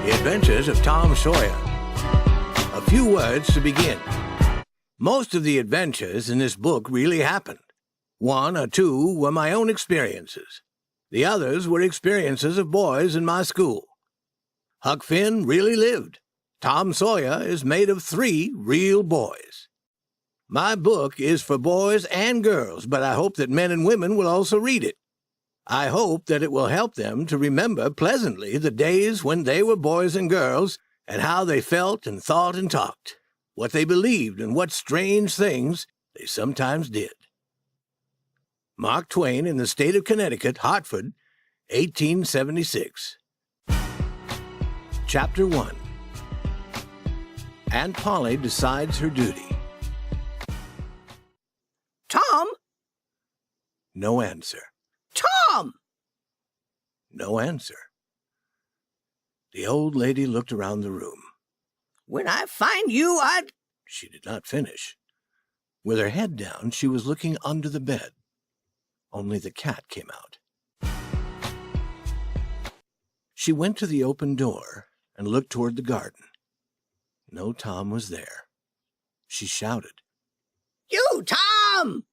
The Adventures of Tom Sawyer. A few words to begin. Most of the adventures in this book really happened. One or two were my own experiences. The others were experiences of boys in my school. Huck Finn really lived. Tom Sawyer is made of 3 real boys. My book is for boys and girls, but I hope that men and women will also read it. I hope that it will help them to remember pleasantly the days when they were boys and girls and how they felt and thought and talked, what they believed and what strange things they sometimes did. Mark Twain in the state of Connecticut, Hartford, 1876. Chapter 1. Aunt Polly decides her duty. Tom? No answer. Tom! No answer. The old lady looked around the room. When I find you, I'd... She did not finish. With her head down, she was looking under the bed. Only the cat came out. She went to the open door and looked toward the garden. No Tom was there. She shouted. You, Tom!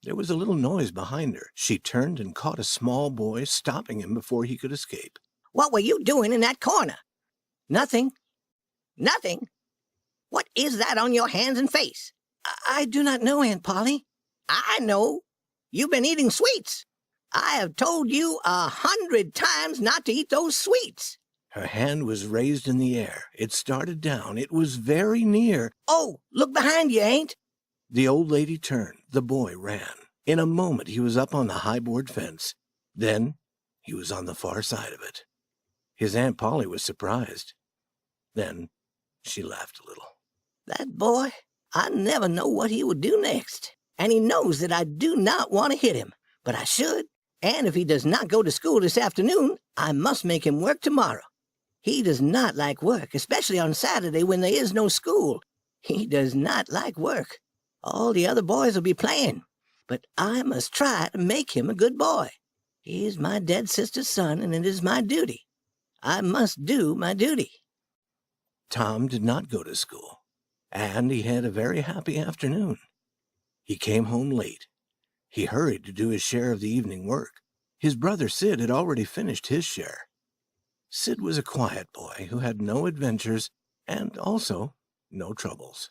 There was a little noise behind her. She turned and caught a small boy, stopping him before he could escape. What were you doing in that corner? Nothing. Nothing? What is that on your hands and face? I do not know, Aunt Polly. I know. You've been eating sweets. I have told you 100 times not to eat those sweets. Her hand was raised in the air. It started down. It was very near. Oh, look behind you, Aunt. The old lady turned. The boy ran. In a moment, he was up on the high board fence. Then he was on the far side of it. His Aunt Polly was surprised. Then she laughed a little. That boy, I never know what he will do next. And he knows that I do not want to hit him, but I should. And if he does not go to school this afternoon, I must make him work tomorrow. He does not like work, especially on Saturday when there is no school. He does not like work. All the other boys will be playing, but I must try to make him a good boy. He is my dead sister's son, and it is my duty. I must do my duty. Tom did not go to school, and he had a very happy afternoon. He came home late. He hurried to do his share of the evening work. His brother Sid had already finished his share. Sid was a quiet boy who had no adventures and also no troubles.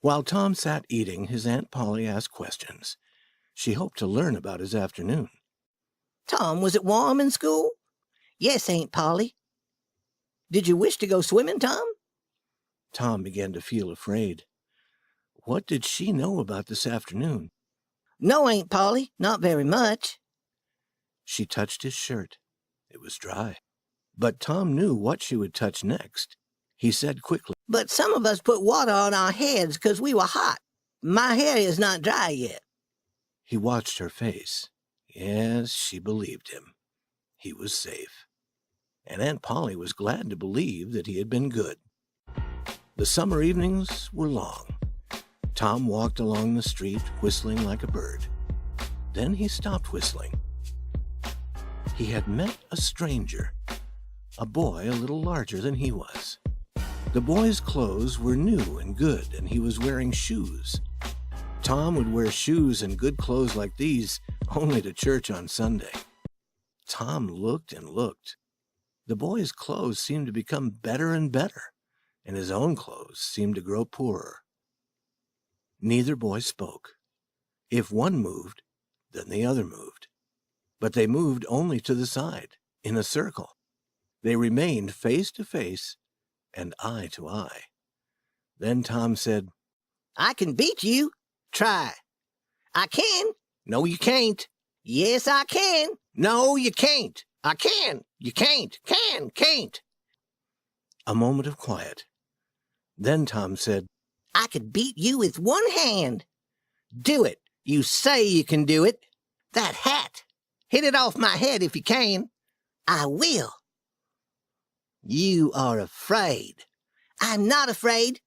While Tom sat eating, his Aunt Polly asked questions. She hoped to learn about his afternoon. Tom, was it warm in school? Yes, Aunt Polly. Did you wish to go swimming, Tom? Tom began to feel afraid. What did she know about this afternoon? No, Aunt Polly, not very much. She touched his shirt. It was dry. But Tom knew what she would touch next. He said quickly, But some of us put water on our heads because we were hot. My hair is not dry yet. He watched her face. Yes, she believed him. He was safe. And Aunt Polly was glad to believe that he had been good. The summer evenings were long. Tom walked along the street, whistling like a bird. Then he stopped whistling. He had met a stranger, a boy a little larger than he was. The boy's clothes were new and good, and he was wearing shoes. Tom would wear shoes and good clothes like these only to church on Sunday. Tom looked and looked. The boy's clothes seemed to become better and better, and his own clothes seemed to grow poorer. Neither boy spoke. If one moved, then the other moved. But they moved only to the side, in a circle. They remained face to face and eye to eye. Then Tom said, I can beat you. Try. I can. No, you can't. Yes, I can. No, you can't. I can. You can't. Can't. A moment of quiet. Then Tom said, I could beat you with one hand. Do it. You say you can do it. That hat. Hit it off my head if you can. I will. You are afraid. I'm not afraid.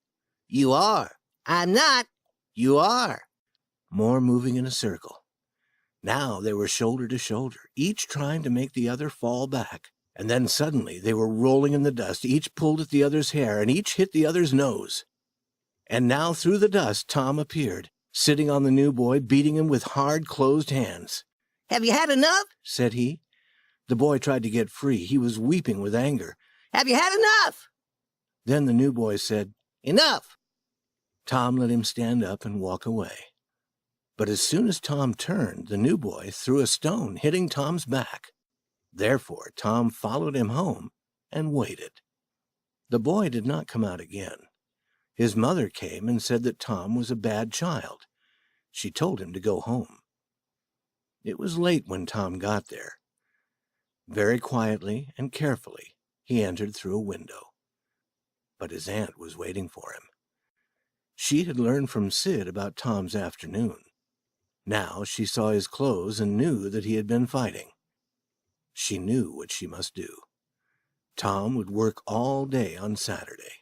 You are. I'm not. You are. More moving in a circle. Now they were shoulder to shoulder, each trying to make the other fall back. And then suddenly they were rolling in the dust. Each pulled at the other's hair, and each hit the other's nose. And now through the dust Tom appeared, sitting on the new boy, beating him with hard, closed hands. "Have you had enough?" said he. The boy tried to get free. He was weeping with anger. "Have you had enough?" Then the new boy said, "Enough." Tom let him stand up and walk away. But as soon as Tom turned, the new boy threw a stone, hitting Tom's back. Therefore Tom followed him home and waited. The boy did not come out again. His mother came and said that Tom was a bad child. She told him to go home. It was late when Tom got there. Very quietly and carefully, he entered through a window. But his aunt was waiting for him. She had learned from Sid about Tom's afternoon. Now she saw his clothes and knew that he had been fighting. She knew what she must do. Tom would work all day on Saturday.